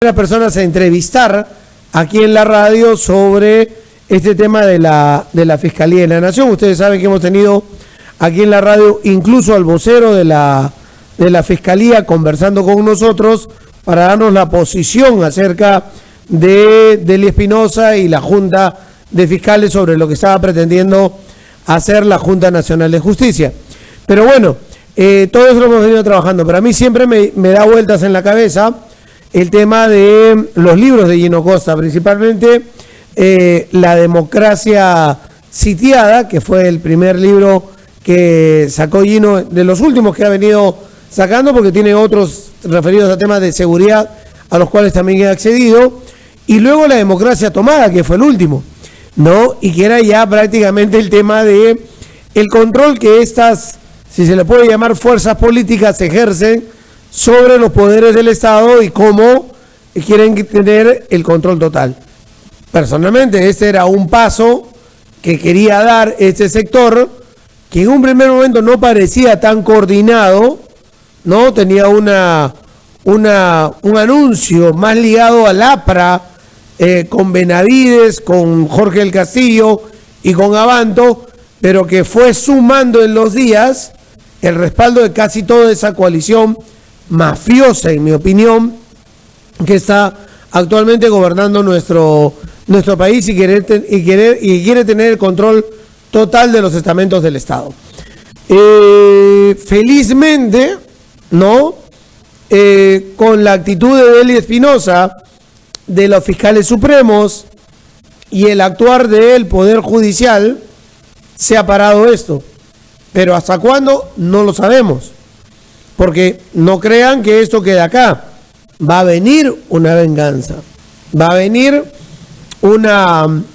Las personas a entrevistar aquí en la radio sobre este tema de la Fiscalía de la Nación. Ustedes saben que hemos tenido aquí en la radio incluso al vocero de la Fiscalía conversando con nosotros para darnos la posición acerca de Dely Espinosa y la Junta de Fiscales sobre lo que estaba pretendiendo hacer la Junta Nacional de Justicia. Pero bueno, todo eso lo hemos venido trabajando, pero a mí siempre me da vueltas en la cabeza el tema de los libros de Gino Costa, principalmente La democracia sitiada, que fue el primer libro que sacó Gino, de los últimos que ha venido sacando, porque tiene otros referidos a temas de seguridad, a los cuales también he accedido, y luego La democracia tomada, que fue el último, ¿no? Y que era ya prácticamente el tema de el control que estas, si se le puede llamar fuerzas políticas, ejercen sobre los poderes del Estado y cómo quieren tener el control total. Personalmente, este era un paso que quería dar este sector, que en un primer momento no parecía tan coordinado, ¿no? Tenía un anuncio más ligado al APRA, con Benavides, con Jorge del Castillo y con Avanto, pero que fue sumando en los días el respaldo de casi toda esa coalición mafiosa, en mi opinión, que está actualmente gobernando nuestro país y quiere tener el control total de los estamentos del Estado. Felizmente, ¿no? Con la actitud de Dely Espinosa, de los fiscales supremos y el actuar del Poder Judicial, se ha parado esto. Pero ¿hasta cuándo? No lo sabemos. Porque no crean que esto queda acá. Va a venir una venganza. Va a venir un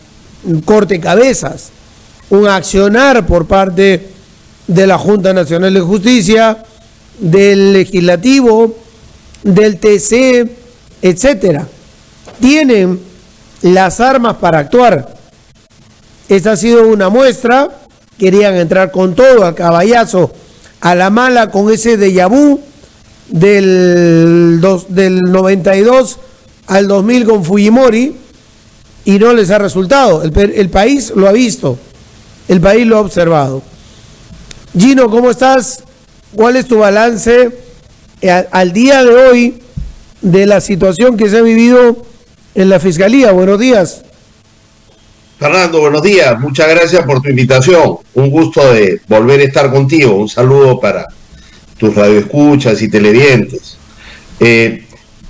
corte cabezas, un accionar por parte de la Junta Nacional de Justicia, del Legislativo, del TC, etcétera. Tienen las armas para actuar. Esta ha sido una muestra. Querían entrar con todo, a caballazo, a la mala, con ese déjà vu del 92 al 2000 con Fujimori, y no les ha resultado. El país lo ha visto, el país lo ha observado. Gino, ¿cómo estás? ¿Cuál es tu balance al día de hoy de la situación que se ha vivido en la Fiscalía? Buenos días. Fernando, buenos días. Muchas gracias por tu invitación. Un gusto de volver a estar contigo. Un saludo para tus radioescuchas y televidentes.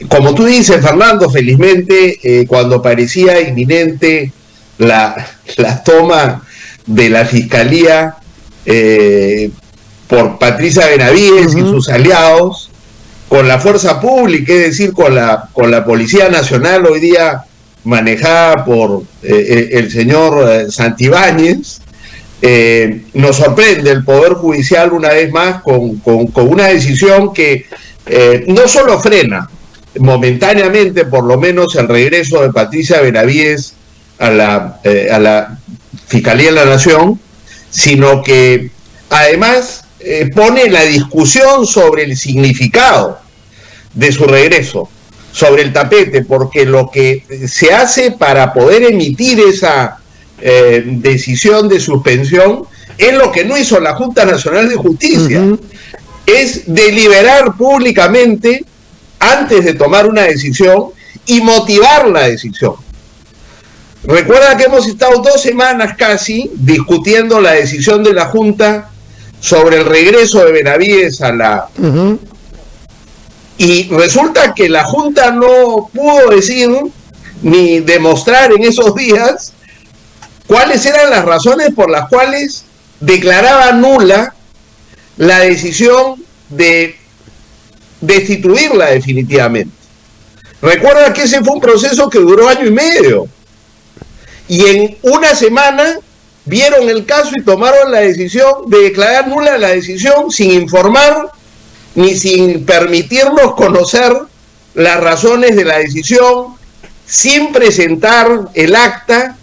Como tú dices, Fernando, felizmente, cuando parecía inminente la toma de la Fiscalía por Patricia Benavides y sus aliados, con la fuerza pública, es decir, con la Policía Nacional hoy día manejada por el señor Santibáñez, nos sorprende el Poder Judicial una vez más con una decisión que no solo frena momentáneamente, por lo menos, el regreso de Patricia Benavides a la Fiscalía de la Nación, sino que además pone la discusión sobre el significado de su regreso sobre el tapete, porque lo que se hace para poder emitir esa decisión de suspensión es lo que no hizo la Junta Nacional de Justicia, es deliberar públicamente antes de tomar una decisión y motivar la decisión. Recuerda que hemos estado 2 semanas casi discutiendo la decisión de la Junta sobre el regreso de Benavides a la... Y resulta que la Junta no pudo decir ni demostrar en esos días cuáles eran las razones por las cuales declaraba nula la decisión de destituirla definitivamente. Recuerda que ese fue un proceso que duró 1 año y medio. Y en una semana vieron el caso y tomaron la decisión de declarar nula la decisión sin informar ni sin permitirnos conocer las razones de la decisión, sin presentar el acta,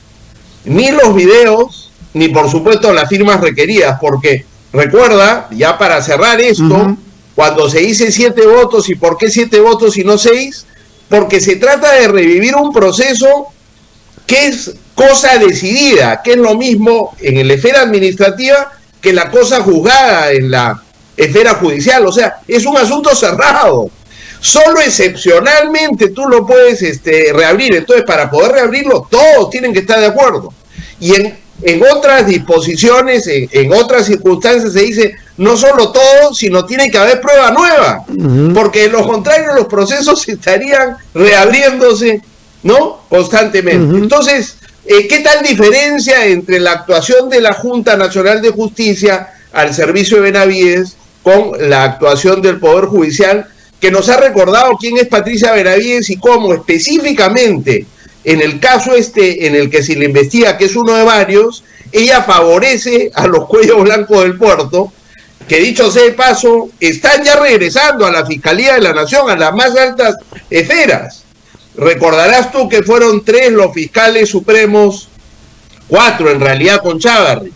ni los videos, ni por supuesto las firmas requeridas, porque recuerda, ya para cerrar esto, cuando se dice 7 votos, ¿y por qué 7 votos y no 6? porque se trata de revivir un proceso que es cosa decidida, que es lo mismo en la esfera administrativa que la cosa juzgada en la esfera judicial. O sea, es un asunto cerrado. Solo excepcionalmente tú lo puedes reabrir. Entonces, para poder reabrirlo, todos tienen que estar de acuerdo. Y en otras disposiciones, en otras circunstancias se dice, no solo todos, sino tiene que haber prueba nueva. Porque de lo contrario los procesos estarían reabriéndose, ¿no?, constantemente. Entonces, ¿qué tal diferencia entre la actuación de la Junta Nacional de Justicia al servicio de Benavides con la actuación del Poder Judicial, que nos ha recordado quién es Patricia Benavides y cómo específicamente en el caso en el que se le investiga, que es uno de varios, ella favorece a los cuellos blancos del puerto, que dicho sea de paso, están ya regresando a la Fiscalía de la Nación, a las más altas esferas. Recordarás tú que fueron 3 los fiscales supremos, 4 en realidad con Chávarri,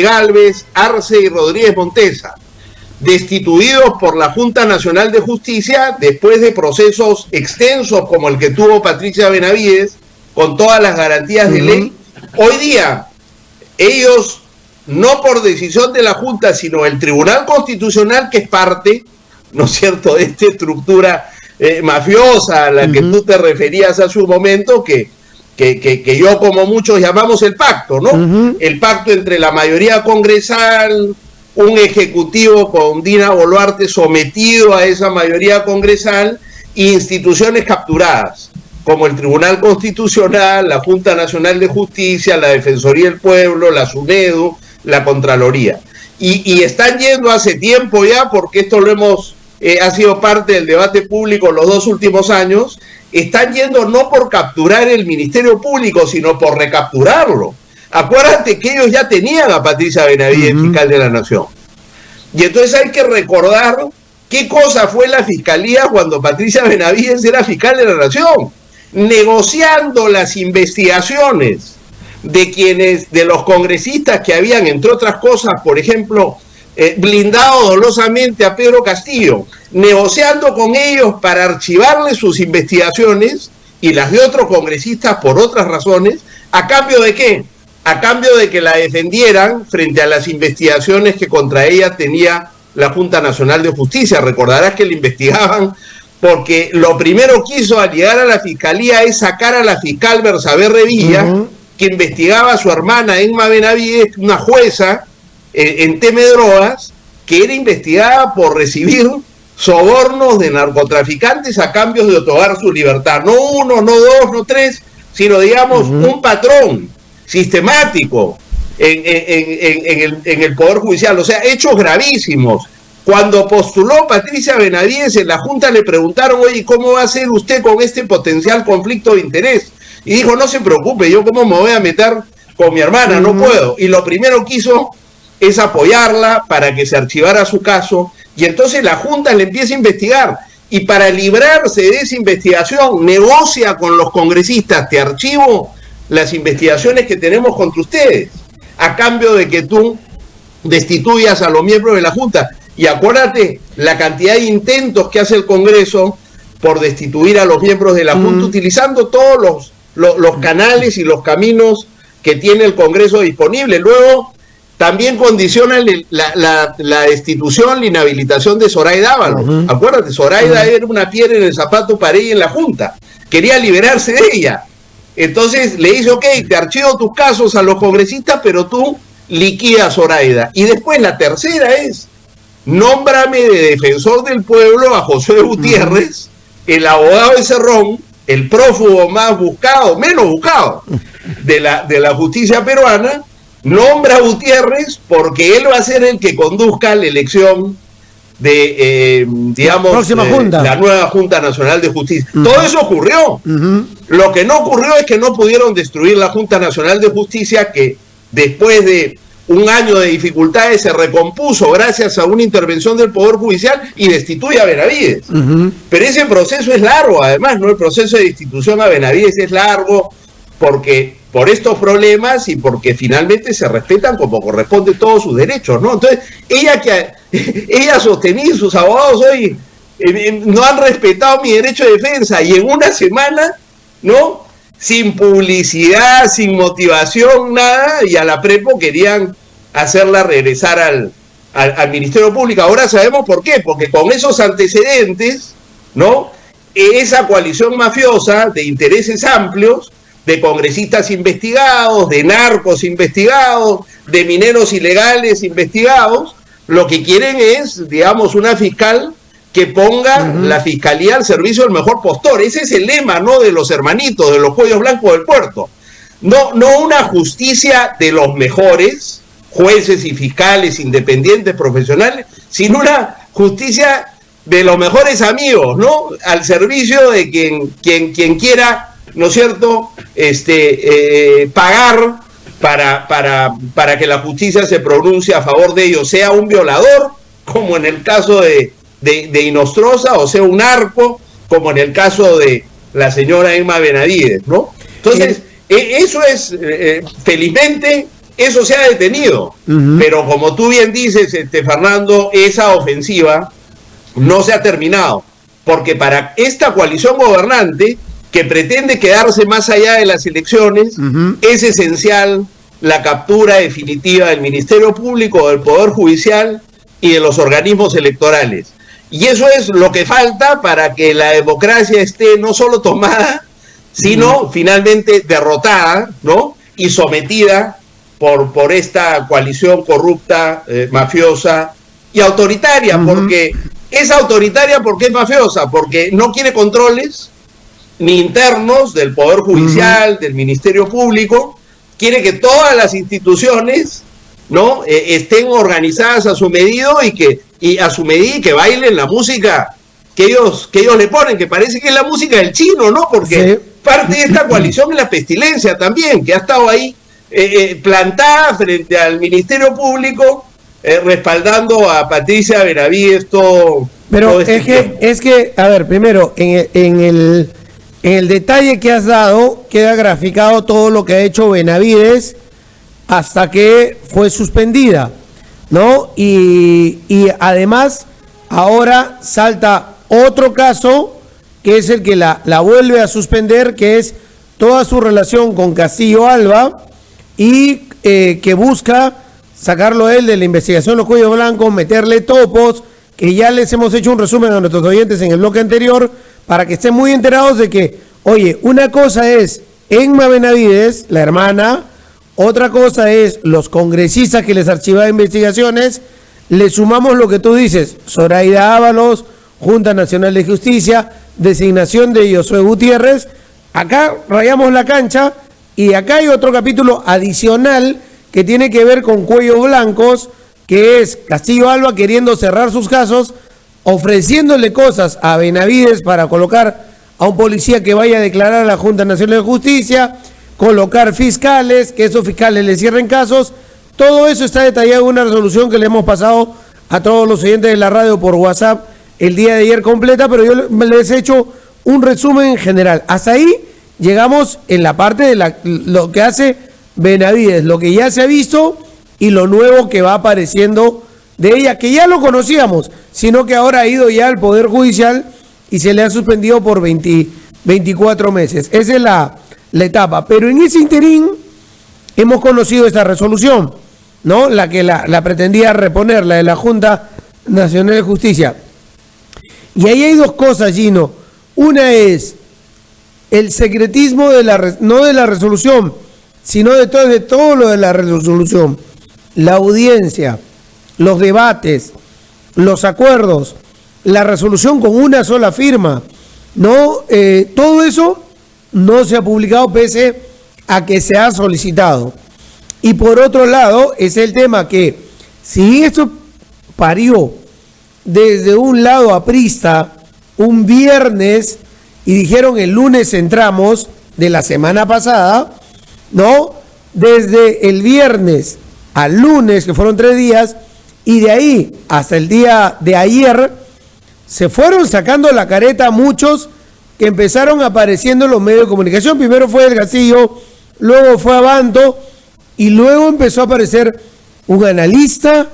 Gálvez, Arce y Rodríguez Montesa, destituidos por la Junta Nacional de Justicia después de procesos extensos como el que tuvo Patricia Benavides, con todas las garantías de ley. Hoy día, ellos, no por decisión de la Junta, sino el Tribunal Constitucional, que es parte, ¿no es cierto?, de esta estructura mafiosa a la que tú te referías hace un momento, que yo, como muchos llamamos el pacto, ¿no? El pacto entre la mayoría congresal, un ejecutivo con Dina Boluarte sometido a esa mayoría congresal, e instituciones capturadas, como el Tribunal Constitucional, la Junta Nacional de Justicia, la Defensoría del Pueblo, la SUNEDU, la Contraloría. Y están yendo hace tiempo ya, porque esto ha sido parte del debate público los 2 últimos años, están yendo no por capturar el Ministerio Público, sino por recapturarlo. Acuérdate que ellos ya tenían a Patricia Benavides, fiscal de la Nación. Y entonces hay que recordar qué cosa fue la Fiscalía cuando Patricia Benavides era fiscal de la Nación, negociando las investigaciones de los congresistas que habían, entre otras cosas, por ejemplo, blindado dolosamente a Pedro Castillo, negociando con ellos para archivarle sus investigaciones y las de otros congresistas por otras razones. ¿A cambio de qué? A cambio de que la defendieran frente a las investigaciones que contra ella tenía la Junta Nacional de Justicia. Recordarás que le investigaban porque lo primero que hizo al llegar a la Fiscalía es sacar a la fiscal Bersabe Revilla, que investigaba a su hermana Emma Benavides, una jueza en tema de drogas, que era investigada por recibir sobornos de narcotraficantes a cambio de otorgar su libertad. No 1, no 2, no 3, sino, digamos, un patrón sistemático en el Poder Judicial. O sea, hechos gravísimos. Cuando postuló Patricia Benavides, en la Junta le preguntaron, oye, ¿cómo va a hacer usted con este potencial conflicto de interés? Y dijo, no se preocupe, yo cómo me voy a meter con mi hermana, no puedo. Y lo primero que hizo es apoyarla para que se archivara su caso, y entonces la Junta le empieza a investigar, y para librarse de esa investigación negocia con los congresistas: te archivo las investigaciones que tenemos contra ustedes, a cambio de que tú destituyas a los miembros de la Junta. Y acuérdate la cantidad de intentos que hace el Congreso por destituir a los miembros de la Junta, utilizando todos los canales y los caminos que tiene el Congreso disponible. Luego también condiciona la destitución, la inhabilitación de Zoraida Ábalos. Acuérdate, Zoraida era una piedra en el zapato para ella en la Junta, quería liberarse de ella. Entonces le dice, ok, te archivo tus casos a los congresistas, pero tú liquida a Zoraida. Y después la tercera es, nómbrame de defensor del pueblo a José Gutiérrez, el abogado de Cerrón, el prófugo más buscado, menos buscado de la justicia peruana. Nombra a Gutiérrez porque él va a ser el que conduzca la elección de, la nueva Junta Nacional de Justicia. Todo eso ocurrió. Lo que no ocurrió es que no pudieron destruir la Junta Nacional de Justicia, que después de un año de dificultades se recompuso gracias a una intervención del Poder Judicial y destituye a Benavides. Pero ese proceso es largo, además, ¿no? El proceso de destitución a Benavides es largo porque por estos problemas y porque finalmente se respetan como corresponde todos sus derechos, ¿no? Entonces, ella sostenía, sus abogados hoy no han respetado mi derecho de defensa, y en una semana, ¿no? Sin publicidad, sin motivación, nada, y a la Prepo querían hacerla regresar al Ministerio Público. Ahora sabemos por qué, porque con esos antecedentes, ¿no? Esa coalición mafiosa de intereses amplios, de congresistas investigados, de narcos investigados, de mineros ilegales investigados, lo que quieren es, digamos, una fiscal que ponga la fiscalía al servicio del mejor postor. Ese es el lema, ¿no?, de los hermanitos, de los cuellos blancos del puerto. No una justicia de los mejores jueces y fiscales independientes, profesionales, sino una justicia de los mejores amigos, ¿no?, al servicio de quien quiera, ¿no es cierto?, pagar para que la justicia se pronuncie a favor de ellos, sea un violador, como en el caso de Inostroza, o sea un narco, como en el caso de la señora Emma Benavides, ¿no? Entonces, eso es, felizmente, eso se ha detenido, pero como tú bien dices, Fernando, esa ofensiva no se ha terminado, porque para esta coalición gobernante, que pretende quedarse más allá de las elecciones, es esencial la captura definitiva del Ministerio Público, del Poder Judicial y de los organismos electorales. Y eso es lo que falta para que la democracia esté no solo tomada, sino finalmente derrotada, ¿no?, y sometida por esta coalición corrupta, mafiosa y autoritaria, porque es autoritaria porque es mafiosa, porque no quiere controles ni internos del Poder Judicial, del Ministerio Público, quiere que todas las instituciones, ¿no?, estén organizadas a su medida y que bailen la música que ellos le ponen, que parece que es la música del chino, ¿no? Porque parte de esta coalición es la pestilencia también, que ha estado ahí plantada frente al Ministerio Público, respaldando a Patricia Benavides todo. Pero todo es que, a ver, primero, en el detalle que has dado, queda graficado todo lo que ha hecho Benavides hasta que fue suspendida, ¿no? Y además, ahora salta otro caso, que es el que la vuelve a suspender, que es toda su relación con Castillo Alba, y que busca sacarlo él de la investigación de los cuellos blancos, meterle topos, que ya les hemos hecho un resumen a nuestros oyentes en el bloque anterior, para que estén muy enterados de que, oye, una cosa es Emma Benavides, la hermana, otra cosa es los congresistas que les archivaban investigaciones, le sumamos lo que tú dices, Zoraida Ábalos, Junta Nacional de Justicia, designación de Josué Gutiérrez, acá rayamos la cancha, y acá hay otro capítulo adicional que tiene que ver con cuellos blancos, que es Castillo Alba queriendo cerrar sus casos, ofreciéndole cosas a Benavides para colocar a un policía que vaya a declarar a la Junta Nacional de Justicia, colocar fiscales, que esos fiscales le cierren casos. Todo eso está detallado en una resolución que le hemos pasado a todos los oyentes de la radio por WhatsApp el día de ayer completa, pero yo les he hecho un resumen general. Hasta ahí llegamos en la parte de lo que hace Benavides, lo que ya se ha visto y lo nuevo que va apareciendo de ella, que ya lo conocíamos, sino que ahora ha ido ya al Poder Judicial y se le ha suspendido por 24 meses. Esa es la etapa. Pero en ese interín hemos conocido esta resolución, ¿no? La que la pretendía reponer, la de la Junta Nacional de Justicia. Y ahí hay dos cosas, Gino. Una es el secretismo no de la resolución, sino de todo lo de la resolución. La audiencia, los debates, los acuerdos, la resolución con una sola firma, ¿no? Todo eso no se ha publicado pese a que se ha solicitado. Y por otro lado, es el tema que, si esto parió desde un lado aprista un viernes y dijeron el lunes entramos de la semana pasada, ¿no? Desde el viernes al lunes, que fueron 3 días, y de ahí hasta el día de ayer, se fueron sacando la careta muchos que empezaron apareciendo en los medios de comunicación. Primero fue El Castillo, luego fue Abanto, y luego empezó a aparecer un analista,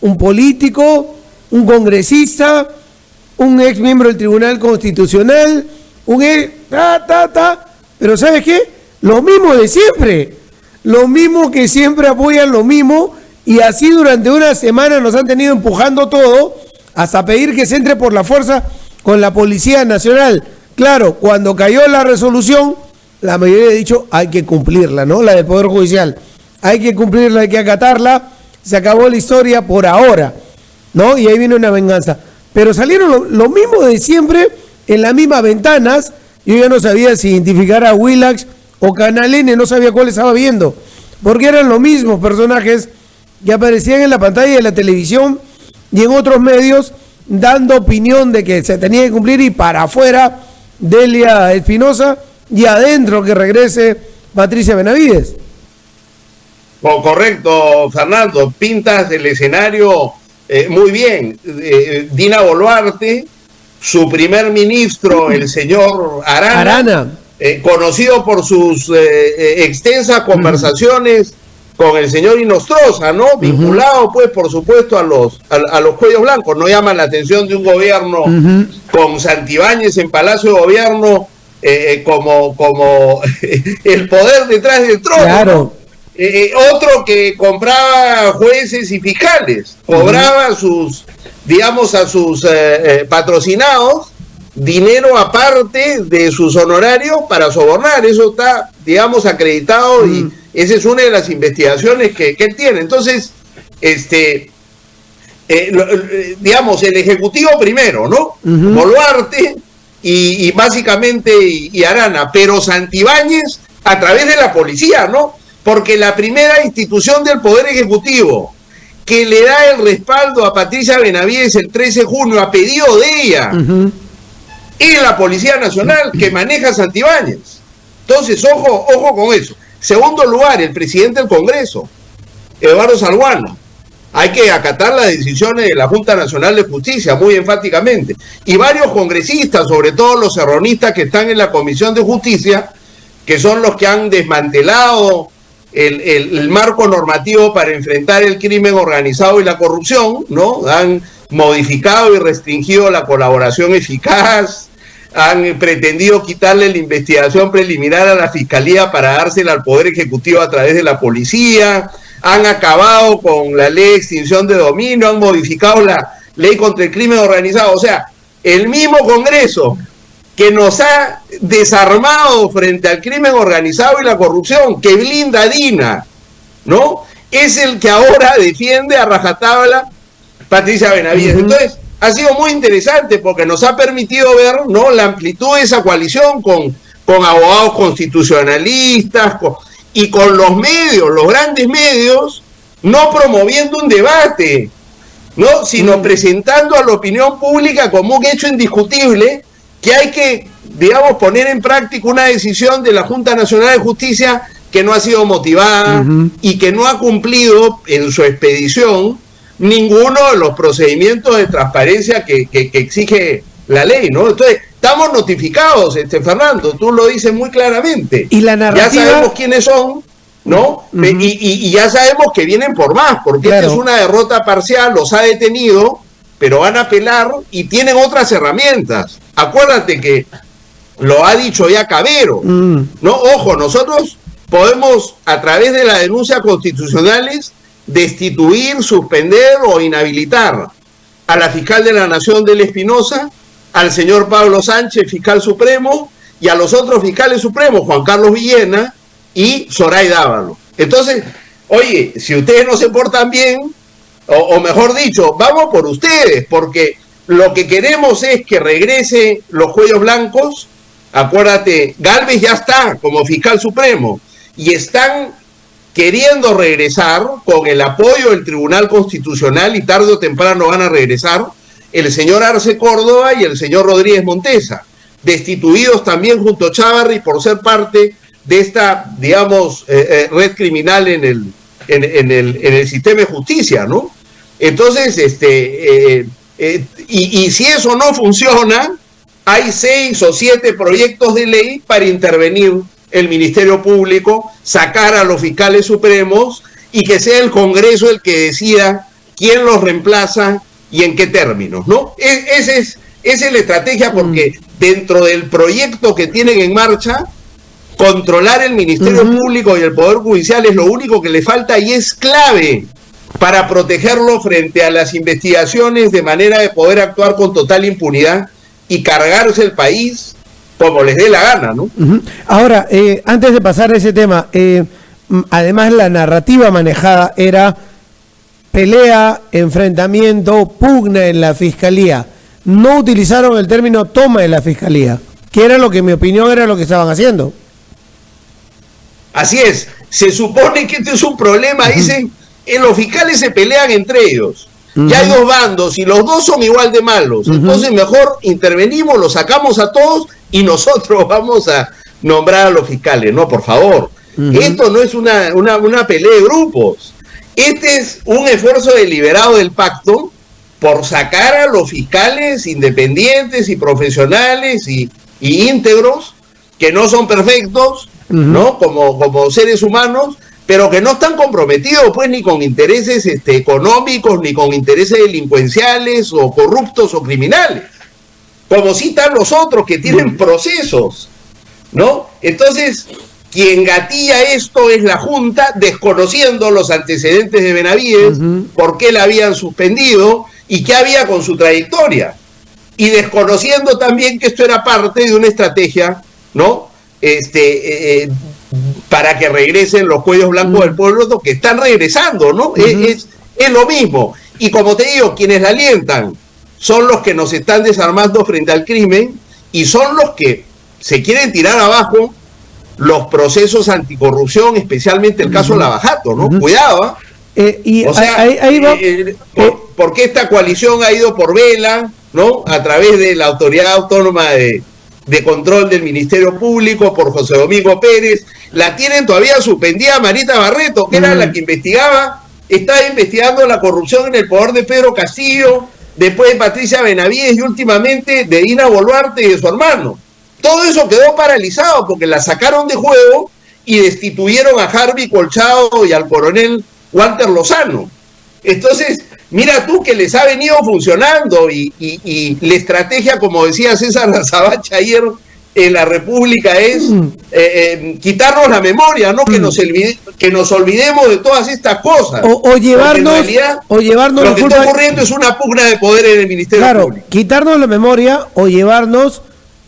un político, un congresista, un ex miembro del Tribunal Constitucional, un ex... Pero ¿sabes qué? Lo mismo de siempre. Lo mismo que siempre apoyan lo mismo, y así durante una semana nos han tenido empujando todo hasta pedir que se entre por la fuerza con la Policía Nacional. Claro, cuando cayó la resolución, la mayoría ha dicho hay que cumplirla, ¿no? La del Poder Judicial. Hay que cumplirla, hay que acatarla. Se acabó la historia por ahora, ¿no? Y ahí viene una venganza. Pero salieron lo mismo de siempre, en las mismas ventanas. Yo ya no sabía si identificar a Willax o Canal N, no sabía cuál estaba viendo, porque eran los mismos personajes que aparecían en la pantalla de la televisión y en otros medios dando opinión de que se tenía que cumplir, y para afuera Delia Espinosa y adentro que regrese Patricia Benavides. Oh, correcto, Fernando, pintas el escenario muy bien. Dina Boluarte, su primer ministro, el señor Arana. Conocido por sus extensas conversaciones con el señor Inostroza, ¿no? Vinculado, pues, por supuesto, a los cuellos blancos. No llama la atención de un gobierno con Santibáñez en Palacio de Gobierno como el poder detrás del trono. Claro. Otro que compraba jueces y fiscales, cobraba a sus patrocinados dinero aparte de sus honorarios para sobornar. Eso está, acreditado, y esa es una de las investigaciones que él tiene. Entonces, el Ejecutivo primero, ¿no? Boluarte y básicamente y Arana, pero Santibáñez a través de la policía, ¿no? Porque la primera institución del Poder Ejecutivo que le da el respaldo a Patricia Benavides el 13 de junio a pedido de ella, y la Policía Nacional que maneja Santibáñez. Entonces, ojo con eso. Segundo lugar, el presidente del Congreso, Eduardo Salguano. Hay que acatar las decisiones de la Junta Nacional de Justicia, muy enfáticamente. Y varios congresistas, sobre todo los serronistas que están en la Comisión de Justicia, que son los que han desmantelado el marco normativo para enfrentar el crimen organizado y la corrupción, ¿no? Han modificado y restringido la colaboración eficaz, han pretendido quitarle la investigación preliminar a la Fiscalía para dársela al Poder Ejecutivo a través de la policía, han acabado con la ley de extinción de dominio, han modificado la ley contra el crimen organizado. O sea, el mismo Congreso que nos ha desarmado frente al crimen organizado y la corrupción, que blinda a Dina, ¿no? Es el que ahora defiende a rajatabla Patricia Benavides. Entonces, ha sido muy interesante porque nos ha permitido ver, ¿no?, la amplitud de esa coalición con abogados constitucionalistas y con los medios, los grandes medios, no promoviendo un debate, ¿no?, sino presentando a la opinión pública como un hecho indiscutible que hay que, poner en práctica una decisión de la Junta Nacional de Justicia que no ha sido motivada y que no ha cumplido en su expedición ninguno de los procedimientos de transparencia que exige la ley, ¿no? Entonces, estamos notificados, Fernando, tú lo dices muy claramente. Y la narrativa... Ya sabemos quiénes son, ¿no? Y ya sabemos que vienen por más, porque esta es una derrota parcial, los ha detenido, pero van a apelar y tienen otras herramientas. Acuérdate que lo ha dicho ya Cabero, ¿no? Ojo, nosotros podemos, a través de las denuncias constitucionales, destituir, suspender o inhabilitar a la fiscal de la Nación, Delia Espinosa, al señor Pablo Sánchez, fiscal supremo, y a los otros fiscales supremos, Juan Carlos Villena y Zoraida Ábalos. Entonces, oye, si ustedes no se portan bien, o mejor dicho, vamos por ustedes, porque lo que queremos es que regrese los cuellos blancos. Acuérdate, Gálvez ya está como fiscal supremo, y están queriendo regresar con el apoyo del Tribunal Constitucional, y tarde o temprano van a regresar el señor Arce Córdoba y el señor Rodríguez Montesa, destituidos también junto a Chávarri por ser parte de esta, red criminal en el sistema de justicia, ¿no? Entonces, y si eso no funciona, hay 6 o 7 proyectos de ley para intervenir el Ministerio Público, sacar a los fiscales supremos y que sea el Congreso el que decida quién los reemplaza y en qué términos, ¿no? Ese es Esa es la estrategia, porque dentro del proyecto que tienen en marcha, controlar el Ministerio Público y el Poder Judicial es lo único que le falta y es clave para protegerlo frente a las investigaciones, de manera de poder actuar con total impunidad y cargarse el país como les dé la gana, ¿no? Ahora, antes de pasar a ese tema, además la narrativa manejada era pelea, enfrentamiento, pugna en la Fiscalía. No utilizaron el término toma en la Fiscalía, que era lo que, en mi opinión, era lo que estaban haciendo. Así es, se supone que este es un problema, dicen, los fiscales se pelean entre ellos. Ya hay dos bandos y los dos son igual de malos. Entonces mejor intervenimos, los sacamos a todos y nosotros vamos a nombrar a los fiscales. No, por favor. Esto no es una pelea de grupos. Este es un esfuerzo deliberado del pacto por sacar a los fiscales independientes y profesionales y íntegros, que no son perfectos, ¿no? Como seres humanos, pero que no están comprometidos pues ni con intereses económicos, ni con intereses delincuenciales o corruptos o criminales, como sí están los otros que tienen procesos, ¿no? Entonces, quien gatilla esto es la Junta, desconociendo los antecedentes de Benavides, por qué la habían suspendido y qué había con su trayectoria, y desconociendo también que esto era parte de una estrategia, ¿no? Para que regresen los cuellos blancos del pueblo, que están regresando, ¿no? Es lo mismo. Y como te digo, quienes la alientan son los que nos están desarmando frente al crimen y son los que se quieren tirar abajo los procesos anticorrupción, especialmente el caso Lavajato, ¿no? Cuidado, o sea, ahí va. Porque esta coalición ha ido por vela, ¿no? A través de la Autoridad Autónoma de Control del Ministerio Público, por José Domingo Pérez. La tienen todavía suspendida Marita Barreto, que era la que estaba investigando la corrupción en el poder de Pedro Castillo, después de Patricia Benavides y últimamente de Dina Boluarte y de su hermano. Todo eso quedó paralizado porque la sacaron de juego y destituyeron a Harvey Colchado y al coronel Walter Lozano. Entonces, mira tú que les ha venido funcionando y la estrategia, como decía César Azabache ayer en La República, es quitarnos la memoria, ¿no? Que nos olvidemos de todas estas cosas. O llevarnos... En realidad, lo que está ocurriendo es una pugna de poder en el Ministerio Público. Quitarnos la memoria o llevarnos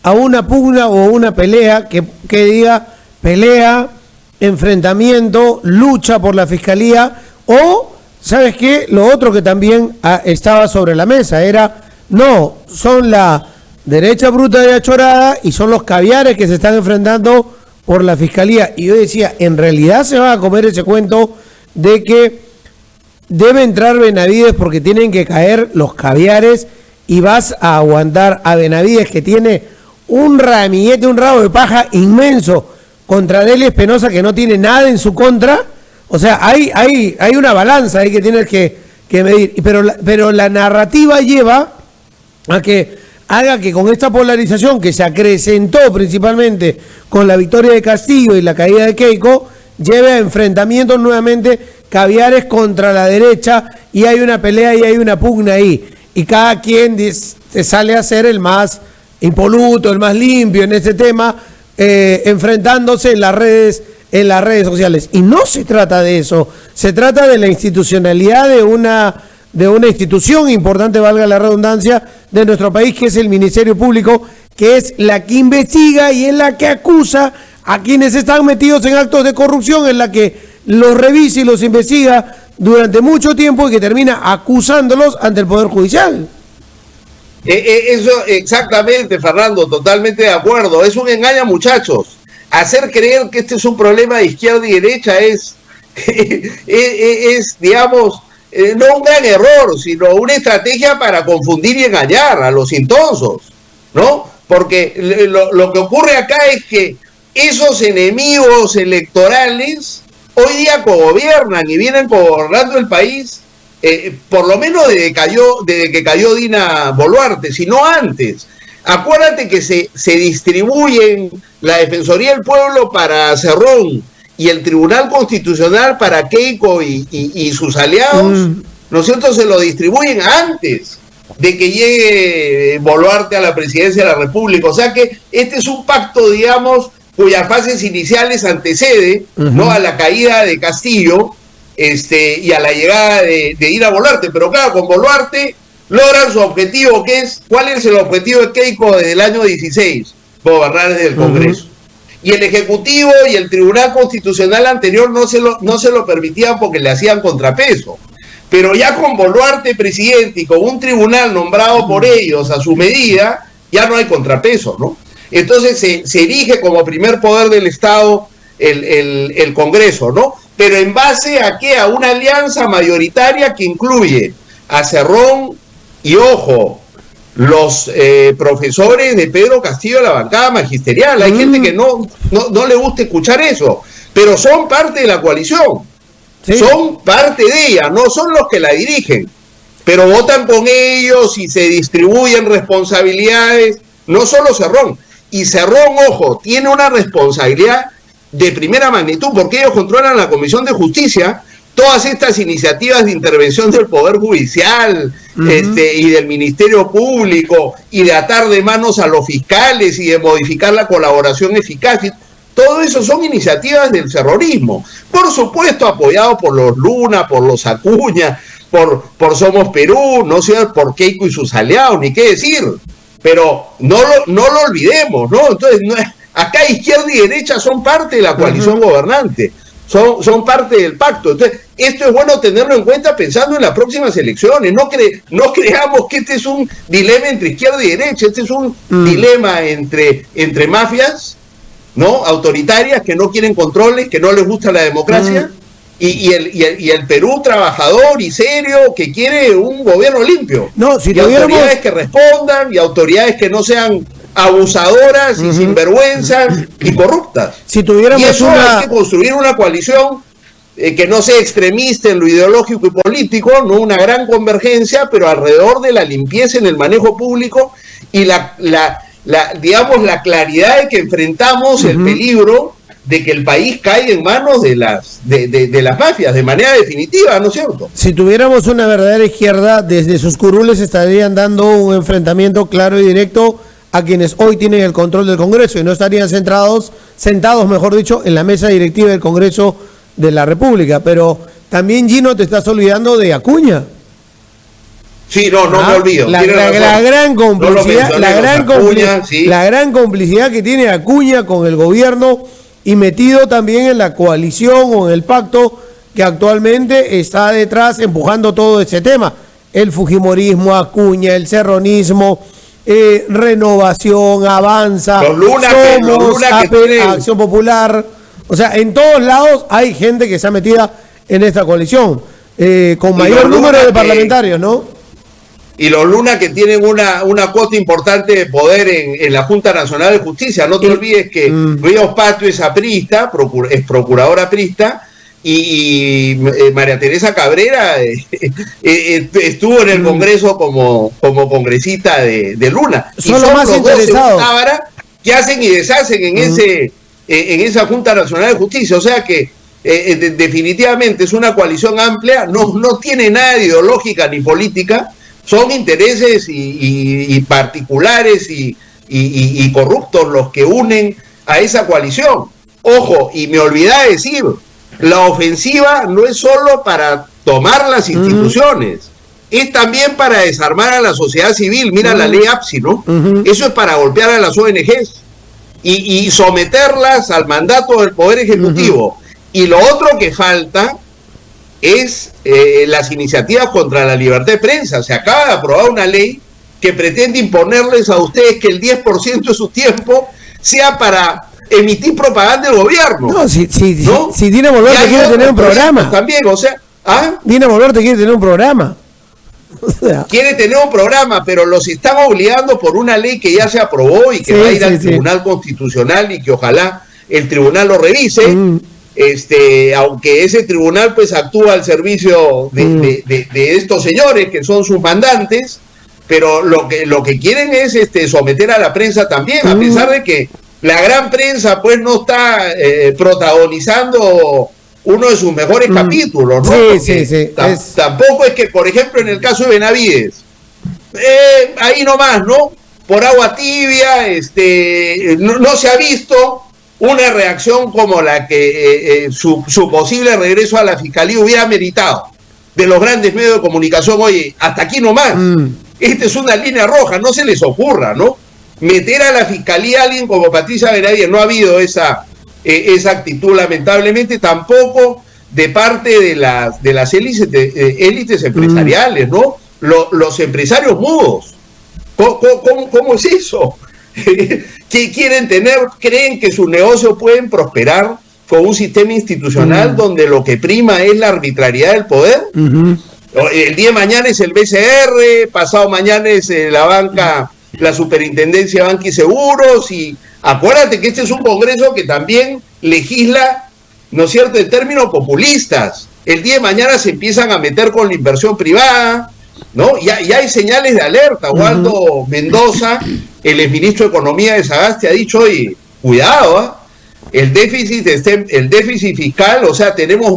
a una pugna o una pelea que diga pelea, enfrentamiento, lucha por la Fiscalía o... ¿Sabes qué? Lo otro que también estaba sobre la mesa era, no, son la derecha bruta y achorada y son los caviares que se están enfrentando por la Fiscalía. Y yo decía, en realidad se va a comer ese cuento de que debe entrar Benavides porque tienen que caer los caviares y vas a aguantar a Benavides, que tiene un ramillete, un rabo de paja inmenso contra Delia Espinosa, que no tiene nada en su contra. O sea, hay una balanza ahí que tienes que medir, pero la narrativa lleva a que haga que con esta polarización que se acrecentó principalmente con la victoria de Castillo y la caída de Keiko, lleve a enfrentamientos nuevamente caviares contra la derecha y hay una pelea y hay una pugna ahí. Y cada quien sale a ser el más impoluto, el más limpio en este tema, enfrentándose en las redes sociales. Y no se trata de eso, se trata de la institucionalidad de una institución importante, valga la redundancia, de nuestro país, que es el Ministerio Público, que es la que investiga y es la que acusa a quienes están metidos en actos de corrupción, en la que los revisa y los investiga durante mucho tiempo y que termina acusándolos ante el Poder Judicial. Eso exactamente, Fernando, totalmente de acuerdo. Es un engaño, muchachos. Hacer creer que este es un problema de izquierda y derecha es digamos, no un gran error, sino una estrategia para confundir y engañar a los intonsos, ¿no? Porque lo que ocurre acá es que esos enemigos electorales hoy día cogobiernan y vienen gobernando el país, por lo menos desde que cayó Dina Boluarte, si no antes. Acuérdate que se distribuyen la Defensoría del Pueblo para Cerrón y el Tribunal Constitucional para Keiko y sus aliados, ¿no es cierto? Se lo distribuyen antes, de que llegue Boluarte a la presidencia de la República. O sea que este es un pacto, digamos, cuyas fases iniciales antecede, ¿no?, a la caída de Castillo, y a la llegada de ir a Boluarte. Pero claro, con Boluarte logran su objetivo, que es, ¿cuál es el objetivo de Keiko desde el año 16? Gobernar desde el Congreso. Y el Ejecutivo y el Tribunal Constitucional anterior no se lo permitían porque le hacían contrapeso. Pero ya con Boluarte presidente y con un tribunal nombrado por ellos a su medida, ya no hay contrapeso, ¿no? Entonces se erige como primer poder del Estado el Congreso, ¿no? Pero en base a ¿qué? A una alianza mayoritaria que incluye a Cerrón y, ojo, los profesores de Pedro Castillo de la bancada magisterial. Hay gente que no le gusta escuchar eso, pero son parte de la coalición. Sí. Son parte de ella, no son los que la dirigen, pero votan con ellos y se distribuyen responsabilidades. No solo Cerrón, y Cerrón, ojo, tiene una responsabilidad de primera magnitud porque ellos controlan la Comisión de Justicia. Todas estas iniciativas de intervención del Poder Judicial y del Ministerio Público y de atar de manos a los fiscales y de modificar la colaboración eficaz, todo eso son iniciativas del terrorismo. Por supuesto, apoyados por los Luna, por los Acuña, por Somos Perú, no sé, por Keiko y sus aliados, ni qué decir. Pero no lo olvidemos, ¿no? Entonces, acá izquierda y derecha son parte de la coalición gobernante. Son parte del pacto. Entonces, esto es bueno tenerlo en cuenta pensando en las próximas elecciones. No creamos que este es un dilema entre izquierda y derecha. Este es un dilema entre mafias, ¿no?, autoritarias que no quieren controles, que no les gusta la democracia, y el Perú trabajador y serio que quiere un gobierno limpio. No, si autoridades que respondan y autoridades que no sean abusadoras y sinvergüenzas y corruptas. Si tuviéramos hay que construir una coalición que no sea extremista en lo ideológico y político, no una gran convergencia, pero alrededor de la limpieza en el manejo público y digamos, la claridad de que enfrentamos el peligro de que el país caiga en manos de las mafias de manera definitiva, ¿no es cierto? Si tuviéramos una verdadera izquierda, desde sus curules estarían dando un enfrentamiento claro y directo a quienes hoy tienen el control del Congreso y no estarían sentados, mejor dicho, en la mesa directiva del Congreso de la República. Pero también, Gino, te estás olvidando de Acuña. Sí, no me olvido. La gran complicidad, la gran complicidad que tiene Acuña con el gobierno y metido también en la coalición o en el pacto que actualmente está detrás empujando todo ese tema. El fujimorismo, Acuña, el cerronismo, Renovación, Avanza, los Luna, Acción Popular. O sea, en todos lados hay gente que se ha metida en esta coalición, con mayor número de parlamentarios, ¿no? Y los Luna que tienen una cuota importante de poder en la Junta Nacional de Justicia. No te olvides que Ríos Pato es aprista, es procuradora aprista, y María Teresa Cabrera estuvo en el Congreso como congresista de Luna. Son los más interesados que hacen y deshacen en esa Junta Nacional de Justicia. O sea que definitivamente es una coalición amplia, no tiene nada de ideológica ni política. Son intereses y particulares y corruptos los que unen a esa coalición. Ojo, y me olvidé de decir, la ofensiva no es solo para tomar las instituciones, es también para desarmar a la sociedad civil. Mira la ley APSI, ¿no? Eso es para golpear a las ONGs y someterlas al mandato del Poder Ejecutivo. Y lo otro que falta es las iniciativas contra la libertad de prensa. Se acaba de aprobar una ley que pretende imponerles a ustedes que el 10% de su tiempo sea para emitir propaganda del gobierno. No, si Dina Boluarte quiere tener un programa. También, o sea, Dina Boluarte quiere tener un programa. O sea, quiere tener un programa, pero los están obligando por una ley que ya se aprobó y que va a ir al Tribunal Constitucional y que ojalá el tribunal lo revise. Aunque ese tribunal pues actúa al servicio de estos señores que son sus mandantes, pero lo que quieren es someter a la prensa también, a pesar de que la gran prensa pues no está protagonizando uno de sus mejores capítulos, ¿no? Tampoco es que, por ejemplo, en el caso de Benavides, ahí nomás, ¿no? Por agua tibia, no se ha visto una reacción como la que su posible regreso a la fiscalía hubiera meritado de los grandes medios de comunicación. Oye, hasta aquí nomás. Esta es una línea roja, no se les ocurra, ¿no? Meter a la fiscalía a alguien como Patricia Benavides. No ha habido esa actitud, lamentablemente, tampoco de parte de las élites empresariales, ¿no? Los empresarios mudos. ¿Cómo es eso? ¿Qué quieren tener? ¿Creen que sus negocios pueden prosperar con un sistema institucional donde lo que prima es la arbitrariedad del poder? El día de mañana es el BCR, pasado mañana es la banca, la Superintendencia de Banca y Seguros, y acuérdate que este es un Congreso que también legisla, ¿no es cierto?, en términos populistas. El día de mañana se empiezan a meter con la inversión privada, ¿no? Ya hay señales de alerta. Waldo Mendoza, el exministro de Economía de Sagasti, ha dicho, oye, cuidado, el déficit fiscal, o sea, tenemos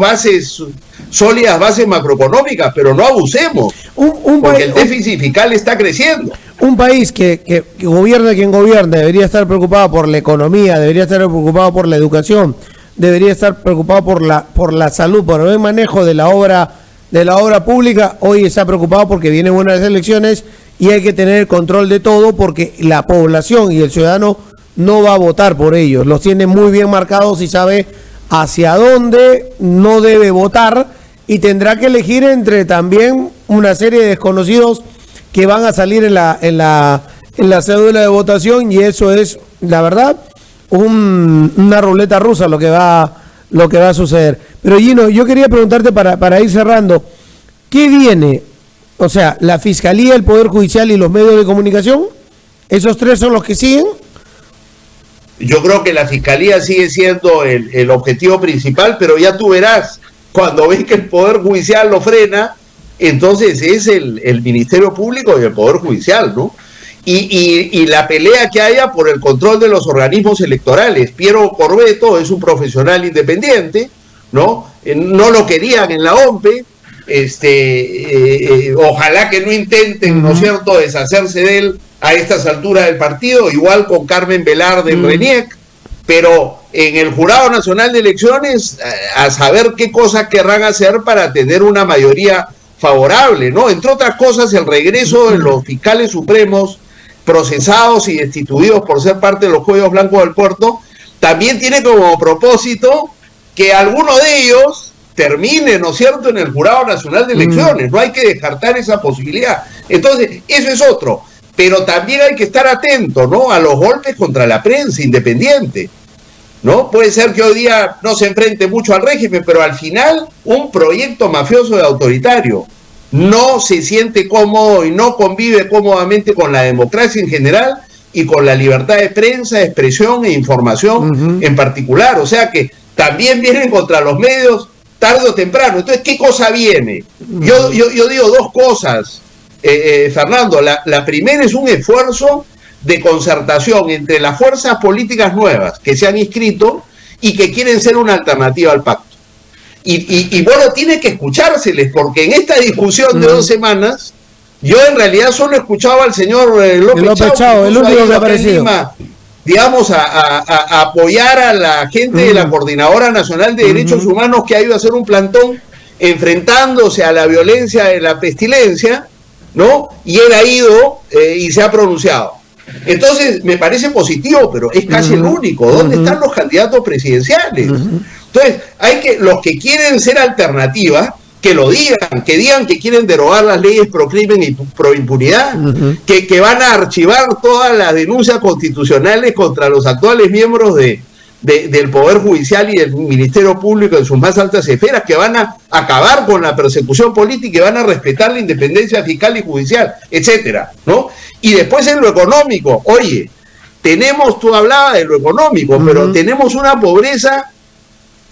sólidas bases macroeconómicas, pero no abusemos, porque el déficit fiscal está creciendo. Un país que gobierna quien gobierna debería estar preocupado por la economía, debería estar preocupado por la educación, debería estar preocupado por la salud, por el buen manejo de la obra pública. Hoy está preocupado porque vienen buenas elecciones y hay que tener el control de todo, porque la población y el ciudadano no va a votar por ellos. Los tiene muy bien marcados y sabe hacia dónde no debe votar, y tendrá que elegir entre también una serie de desconocidos que van a salir en la cédula de votación, y eso es, la verdad, una ruleta rusa lo que va a suceder. Pero Gino, yo quería preguntarte para ir cerrando, ¿qué viene? O sea, la Fiscalía, el Poder Judicial y los medios de comunicación, ¿esos tres son los que siguen? Yo creo que la Fiscalía sigue siendo el objetivo principal, pero ya tú verás, cuando ves que el Poder Judicial lo frena, entonces es el Ministerio Público y el Poder Judicial, ¿no? Y la pelea que haya por el control de los organismos electorales. Piero Corbeto es un profesional independiente, ¿no? No lo querían en la OMPE, ojalá que no intenten, ¿no es cierto?, deshacerse de él a estas alturas del partido, igual con Carmen Velarde en RENIEC, pero en el Jurado Nacional de Elecciones, a saber qué cosas querrán hacer para tener una mayoría favorable, ¿no? Entre otras cosas, el regreso de los fiscales supremos procesados y destituidos por ser parte de los cuellos blancos del puerto, también tiene como propósito que alguno de ellos termine, ¿no es cierto?, en el Jurado Nacional de Elecciones. No hay que descartar esa posibilidad. Entonces, eso es otro. Pero también hay que estar atento, ¿no?, a los golpes contra la prensa independiente, ¿no? Puede ser que hoy día no se enfrente mucho al régimen, pero al final un proyecto mafioso y autoritario no se siente cómodo y no convive cómodamente con la democracia en general y con la libertad de prensa, de expresión e información en particular. O sea que también vienen contra los medios tarde o temprano. Entonces, ¿qué cosa viene? Yo digo dos cosas, Fernando. La primera es un esfuerzo de concertación entre las fuerzas políticas nuevas que se han inscrito y que quieren ser una alternativa al pacto. Y bueno, tiene que escuchárseles, porque en esta discusión de 2 semanas, yo en realidad solo escuchaba al señor López Chao, el único que ha aparecido. Digamos, a apoyar a la gente de la Coordinadora Nacional de Derechos Humanos, que ha ido a hacer un plantón enfrentándose a la violencia de la pestilencia, ¿no? Y él ha ido y se ha pronunciado. Entonces, me parece positivo, pero es casi el único. ¿Dónde están los candidatos presidenciales? Entonces, los que quieren ser alternativa, que lo digan, que quieren derogar las leyes pro crimen y pro impunidad, que van a archivar todas las denuncias constitucionales contra los actuales miembros del Poder Judicial y del Ministerio Público en sus más altas esferas, que van a acabar con la persecución política y van a respetar la independencia fiscal y judicial, etcétera, ¿no? Y después en lo económico, oye, tú hablabas de lo económico, pero tenemos una pobreza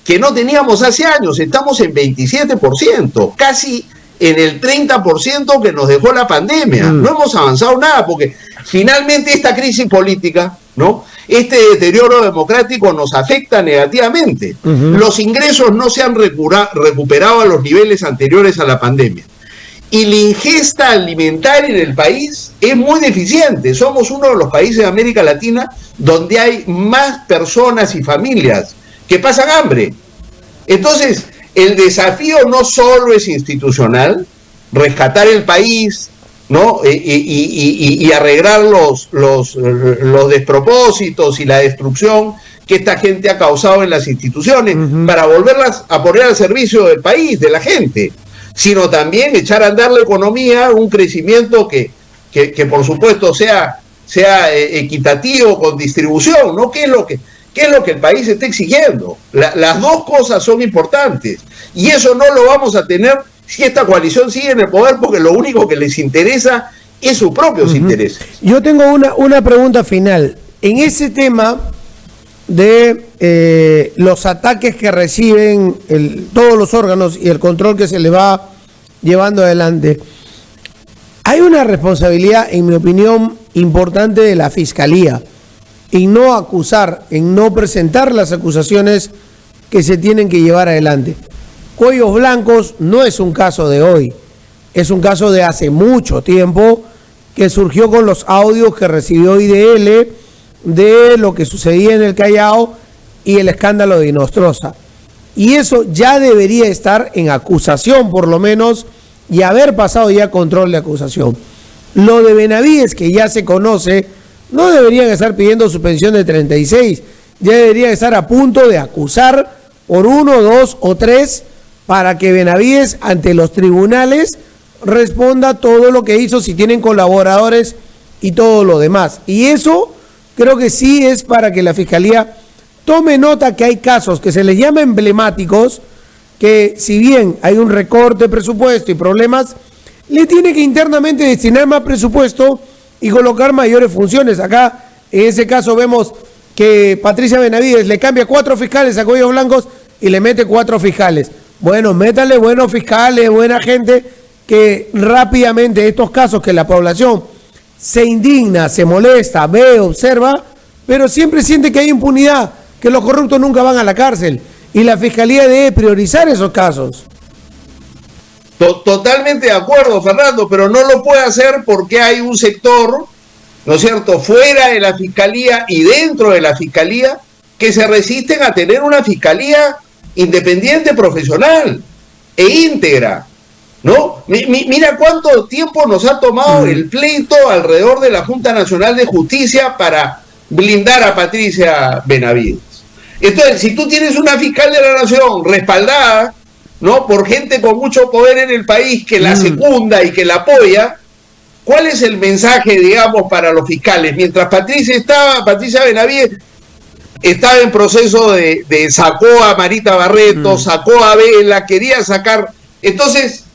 que no teníamos hace años. Estamos en 27%, casi en el 30% que nos dejó la pandemia. No hemos avanzado nada, porque finalmente esta crisis política, ¿no?, este deterioro democrático nos afecta negativamente. Los ingresos no se han recuperado a los niveles anteriores a la pandemia. y la ingesta alimentaria en el país es muy deficiente. Somos uno de los países de América Latina donde hay más personas y familias que pasan hambre. Entonces, el desafío no solo es institucional, rescatar el país, ¿no? y arreglar los despropósitos y la destrucción que esta gente ha causado en las instituciones, para volverlas a poner al servicio del país, de la gente, sino también echar a andar la economía, un crecimiento que por supuesto sea equitativo, con distribución, ¿no? ¿Qué es lo que el país está exigiendo? Las dos cosas son importantes, y eso no lo vamos a tener si esta coalición sigue en el poder, porque lo único que les interesa es sus propios intereses. Yo tengo una pregunta final. En ese tema de los ataques que reciben todos los órganos y el control que se le va llevando adelante, hay una responsabilidad, en mi opinión, importante de la Fiscalía en no acusar, en no presentar las acusaciones que se tienen que llevar adelante. Cuellos Blancos no es un caso de hoy, es un caso de hace mucho tiempo, que surgió con los audios que recibió IDL de lo que sucedía en el Callao y el escándalo de Nostroza. Y eso ya debería estar en acusación, por lo menos, y haber pasado ya control de acusación. Lo de Benavides, que ya se conoce, no deberían estar pidiendo suspensión de 36, ya deberían estar a punto de acusar por 1, 2 o 3, para que Benavides ante los tribunales responda todo lo que hizo, si tienen colaboradores y todo lo demás. Y eso creo que sí es para que la Fiscalía tome nota que hay casos que se les llama emblemáticos, que si bien hay un recorte de presupuesto y problemas, le tiene que internamente destinar más presupuesto y colocar mayores funciones. Acá, en ese caso, vemos que Patricia Benavides le cambia 4 fiscales a Cuellos Blancos y le mete 4 fiscales. Bueno, métale buenos fiscales, buena gente, que rápidamente estos casos que la población se indigna, se molesta, ve, observa, pero siempre siente que hay impunidad, que los corruptos nunca van a la cárcel, y la Fiscalía debe priorizar esos casos. Totalmente de acuerdo, Fernando, pero no lo puede hacer porque hay un sector, ¿no es cierto?, fuera de la Fiscalía y dentro de la Fiscalía, que se resisten a tener una Fiscalía independiente, profesional e íntegra, ¿no? Mira cuánto tiempo nos ha tomado el pleito alrededor de la Junta Nacional de Justicia para blindar a Patricia Benavides. Entonces, si tú tienes una fiscal de la Nación respaldada, ¿no?, por gente con mucho poder en el país que la secunda y que la apoya, ¿cuál es el mensaje, digamos, para los fiscales? Mientras Patricia Benavides estaba en proceso de sacó a Marita Barreto, sacó a Vela, quería sacar, entonces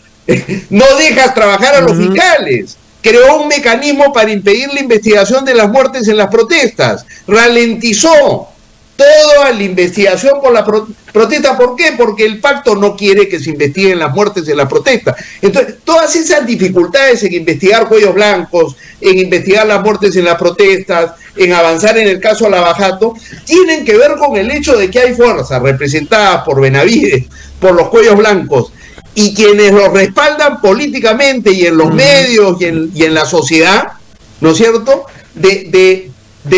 no dejas trabajar a los fiscales. Creó un mecanismo para impedir la investigación de las muertes en las protestas, ralentizó toda la investigación por la protesta. ¿Por qué? Porque el pacto no quiere que se investiguen las muertes en las protestas. Entonces, todas esas dificultades en investigar Cuellos Blancos, en investigar las muertes en las protestas, en avanzar en el caso Lavajato, tienen que ver con el hecho de que hay fuerzas representadas por Benavides, por los Cuellos Blancos, y quienes los respaldan políticamente y en los medios y en la sociedad, ¿no es cierto?, de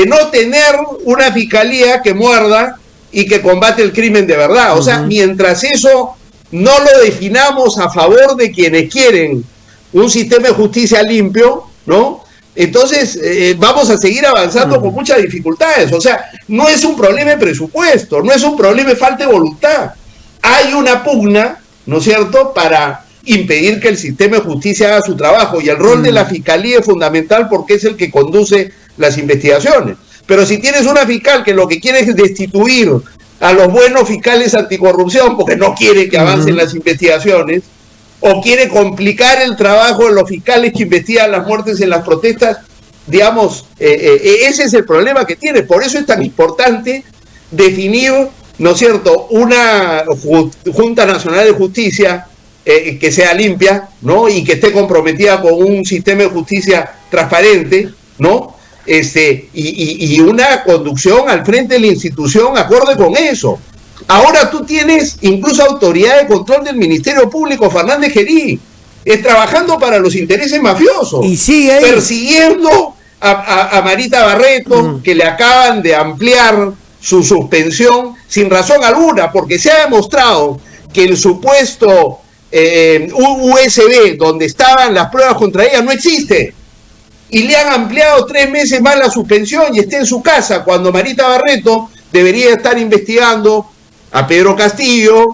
no tener una fiscalía que muerda y que combate el crimen de verdad. O sea, mientras eso no lo definamos a favor de quienes quieren un sistema de justicia limpio, ¿no?, entonces vamos a seguir avanzando con muchas dificultades. O sea, no es un problema de presupuesto, no es un problema de falta de voluntad. Hay una pugna, ¿no es cierto?, para impedir que el sistema de justicia haga su trabajo, y el rol de la Fiscalía es fundamental porque es el que conduce las investigaciones. Pero si tienes una fiscal que lo que quiere es destituir a los buenos fiscales anticorrupción porque no quiere que avancen las investigaciones, o quiere complicar el trabajo de los fiscales que investigan las muertes en las protestas, digamos, ese es el problema que tiene. Por eso es tan importante definir, ¿no es cierto?, una Junta Nacional de Justicia que sea limpia, ¿no?, y que esté comprometida con un sistema de justicia transparente, ¿no?, y una conducción al frente de la institución acorde con eso. Ahora tú tienes incluso autoridad de control del Ministerio Público, Fernández Gerí, es trabajando para los intereses mafiosos. Y sigue ahí, persiguiendo a Marita Barreto, que le acaban de ampliar su suspensión sin razón alguna, porque se ha demostrado que el supuesto USB donde estaban las pruebas contra ella no existe. Y le han ampliado 3 meses más la suspensión y está en su casa, cuando Marita Barreto debería estar investigando a Pedro Castillo,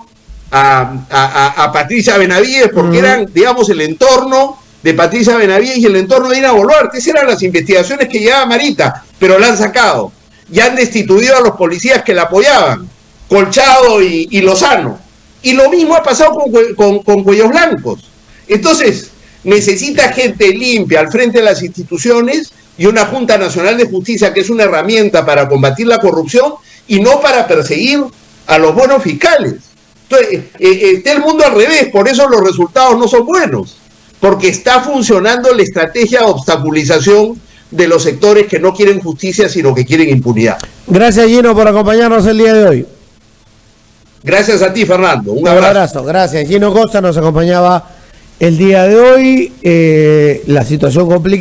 a Patricia Benavides, porque eran, digamos, el entorno de Patricia Benavides y el entorno de Dina Boluarte. Esas eran las investigaciones que llevaba Marita, pero la han sacado. Ya han destituido a los policías que la apoyaban, Colchado y Lozano. Y lo mismo ha pasado con Cuellos Blancos. Entonces, necesita gente limpia al frente de las instituciones y una Junta Nacional de Justicia que es una herramienta para combatir la corrupción y no para perseguir a los buenos fiscales. Entonces, está el mundo al revés, por eso los resultados no son buenos, porque está funcionando la estrategia de obstaculización de los sectores que no quieren justicia, sino que quieren impunidad. Gracias, Gino, por acompañarnos el día de hoy. Gracias a ti, Fernando. Un abrazo. Gracias. Gino Costa nos acompañaba el día de hoy. La situación complicada.